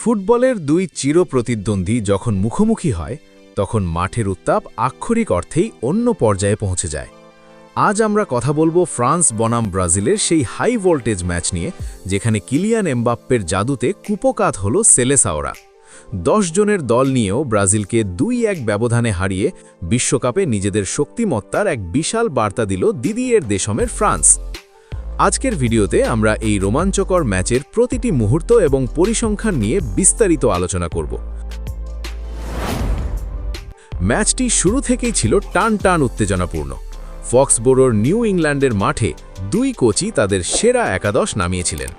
ফুটবলের দুই চিরপ্রতিদ্বন্দ্বী যখন মুখোমুখি হয় তখন মাঠের উত্তাপ আক্ষরিক অর্থেই অন্য পর্যায়ে পৌঁছে যায়। আজ আমরা কথা বলবো ফ্রান্স বনাম ব্রাজিলের সেই হাই ভোল্টেজ ম্যাচ নিয়ে, যেখানে কিলিয়ান এমবাপ্পের জাদুতে কুপোকাত হল সেলেসাওরা। 10 জনের দল নিয়েও ব্রাজিলকে 2-1 ব্যবধানে হারিয়ে বিশ্বকাপে নিজেদের শক্তিমত্তার এক বিশাল বার্তা দিল দিদিয়ের দেশমের ফ্রান্স। আজকের ভিডিওতে আমরা এই রোমাঞ্চকর ম্যাচের প্রতিটি মুহূর্ত এবং পরিসংখ্যান নিয়ে বিস্তারিত আলোচনা করব। ম্যাচটি শুরু থেকেই ছিল টান টান উত্তেজনাপূর্ণ। ফক্সবোরোর নিউ ইংল্যান্ডের মাঠে দুই কোচই তাদের সেরা একাদশ নামিয়েছিলেন।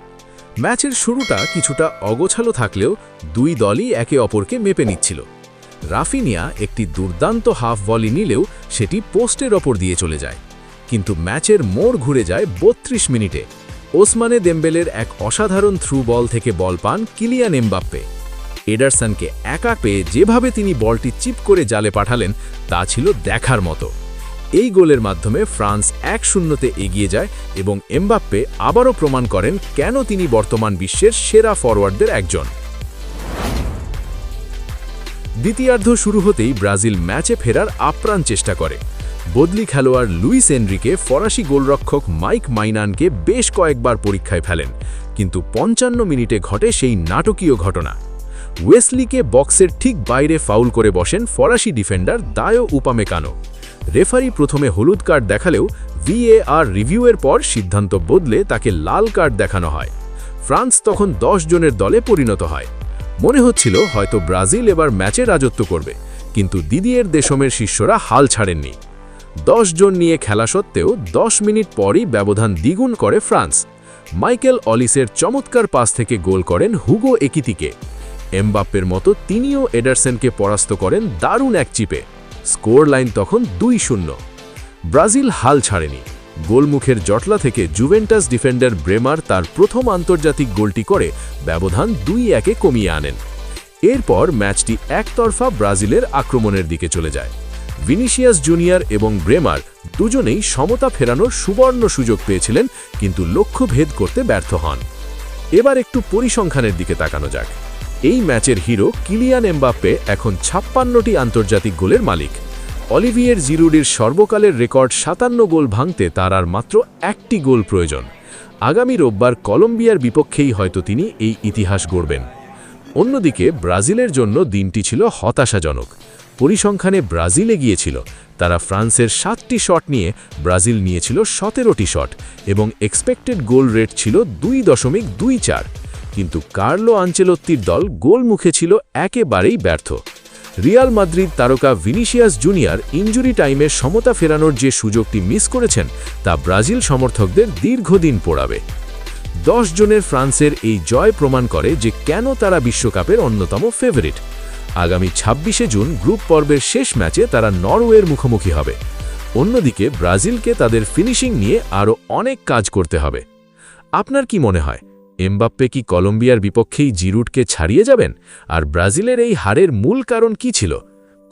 ম্যাচের শুরুটা কিছুটা অগোছালো থাকলেও দুই দলই একে অপরকে মেপে নিচ্ছিল। রাফিনিয়া একটি দুর্দান্ত হাফ ভলি নিলেও সেটি পোস্টের ওপর দিয়ে চলে যায়, কিন্তু ম্যাচের মোড় ঘুরে যায় 32 মিনিটে। ওসমানে দেম্বেলের এক অসাধারণ থ্রু বল থেকে বল পান কিলিয়ান এমবাপ্পে। এডারসনকে একা পেয়ে যেভাবে তিনি বলটি চিপ করে জালে পাঠালেন তা ছিল দেখার মতো। এই গোলের মাধ্যমে ফ্রান্স 1-0-তে এগিয়ে যায় এবং এমবাপ্পে আবারও প্রমাণ করেন কেন তিনি বর্তমান বিশ্বের সেরা ফরওয়ার্ডদের একজন। দ্বিতীয়ার্ধ শুরু হতেই ব্রাজিল ম্যাচে ফেরার আপ্রাণ চেষ্টা করে। বদলি খেলোয়াড় লুইস এনরিকে ফরাসি গোলরক্ষক মাইক মাইনানকে বেশ কয়েকবার পরীক্ষায় ফেলেন, কিন্তু 55 মিনিটে ঘটে সেই নাটকীয় ঘটনা। ওয়েসলিকে বক্সের ঠিক বাইরে ফাউল করে বসেন ফরাসি ডিফেন্ডার দায়ো উপামেকানো। রেফারি প্রথমে হলুদ কার্ড দেখালেও VAR রিভিউয়ের পর সিদ্ধান্ত বদলে তাকে লাল কার্ড দেখানো হয়। ফ্রান্স তখন 10 জনের দলে পরিণত হয়। মনে হচ্ছিল হয়তো ব্রাজিল এবার ম্যাচে রাজত্ব করবে, কিন্তু দিদিয়ের দেশমের শিষ্যরা হাল ছাড়েননি। 10 জন নিয়ে খেলা সত্ত্বেও 10 মিনিট পরই ব্যবধান দ্বিগুণ করে ফ্রান্স। মাইকেল অলিসের চমৎকার পাস থেকে গোল করেন হুগো একিতিকে। এমবাপ্পের মতো তিনিও এডারসনকে পরাস্ত করেন দারুণ এক চিপে। স্কোর লাইন তখন 2-0। ব্রাজিল হাল ছাড়েনি। গোলমুখের জটলা থেকে জুভেন্টাস ডিফেন্ডার ব্রেমার তার প্রথম আন্তর্জাতিক গোলটি করে ব্যবধান 2-1-এ কমিয়ে আনেন। এরপর ম্যাচটি একতরফা ব্রাজিলের আক্রমণের দিকে চলে যায়। ভিনিসিয়াস জুনিয়র এবং ব্রেমার দুজনেই সমতা ফেরানোর সুবর্ণ সুযোগ পেয়েছিলেন, কিন্তু লক্ষ্য ভেদ করতে ব্যর্থ হন। এবার একটু পরিসংখ্যানের দিকে তাকানো যাক। এই ম্যাচের হিরো কিলিয়ান এমবাপ্পে এখন 56টি আন্তর্জাতিক গোলের মালিক। অলিভিয়ের জিরুডির সর্বকালের রেকর্ড 57 গোল ভাঙতে তার আর মাত্র একটি গোল প্রয়োজন। আগামী রোববার কলম্বিয়ার বিপক্ষেই হয়তো তিনি এই ইতিহাস গড়বেন। অন্যদিকে ব্রাজিলের জন্য দিনটি ছিল হতাশাজনক। পরিসংখ্যানে ব্রাজিল এগিয়েছিল। তারা ফ্রান্সের 7টি শট নিয়ে ব্রাজিল নিয়েছিল 17টি শট এবং এক্সপেক্টেড গোল রেট ছিল 2.24। কিন্তু কার্লো আনচেলত্তির দল গোল মুখে ছিল একেবারেই ব্যর্থ। রিয়াল মাদ্রিদ তারকা ভিনিসিয়াস জুনিয়র ইনজুরি টাইমে সমতা ফেরানোর যে সুযোগটি মিস করেছেন তা ব্রাজিল সমর্থকদের দীর্ঘদিন পোড়াবে। 10 জনের ফ্রান্সের এই জয় প্রমাণ করে যে কেন তারা বিশ্বকাপের অন্যতম ফেভারিট। আগামী 26শে জুন গ্রুপ পর্বের শেষ ম্যাচে তারা নরওয়ের মুখোমুখি হবে। অন্যদিকে ব্রাজিলকে তাদের ফিনিশিং নিয়ে আরও অনেক কাজ করতে হবে। আপনার কি মনে হয়, এমবাপ্পে কি কলম্বিয়ার বিপক্ষেই জিরুডকে ছাড়িয়ে যাবেন? আর ব্রাজিলের এই হারের মূল কারণ কি ছিল?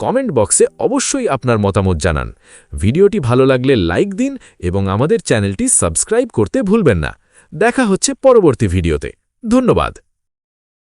কমেন্ট বক্সে অবশ্যই আপনার মতামত জানান। ভিডিওটি ভালো লাগলে লাইক দিন এবং আমাদের চ্যানেলটি সাবস্ক্রাইব করতে ভুলবেন না। দেখা হচ্ছে পরবর্তী ভিডিওতে। ধন্যবাদ।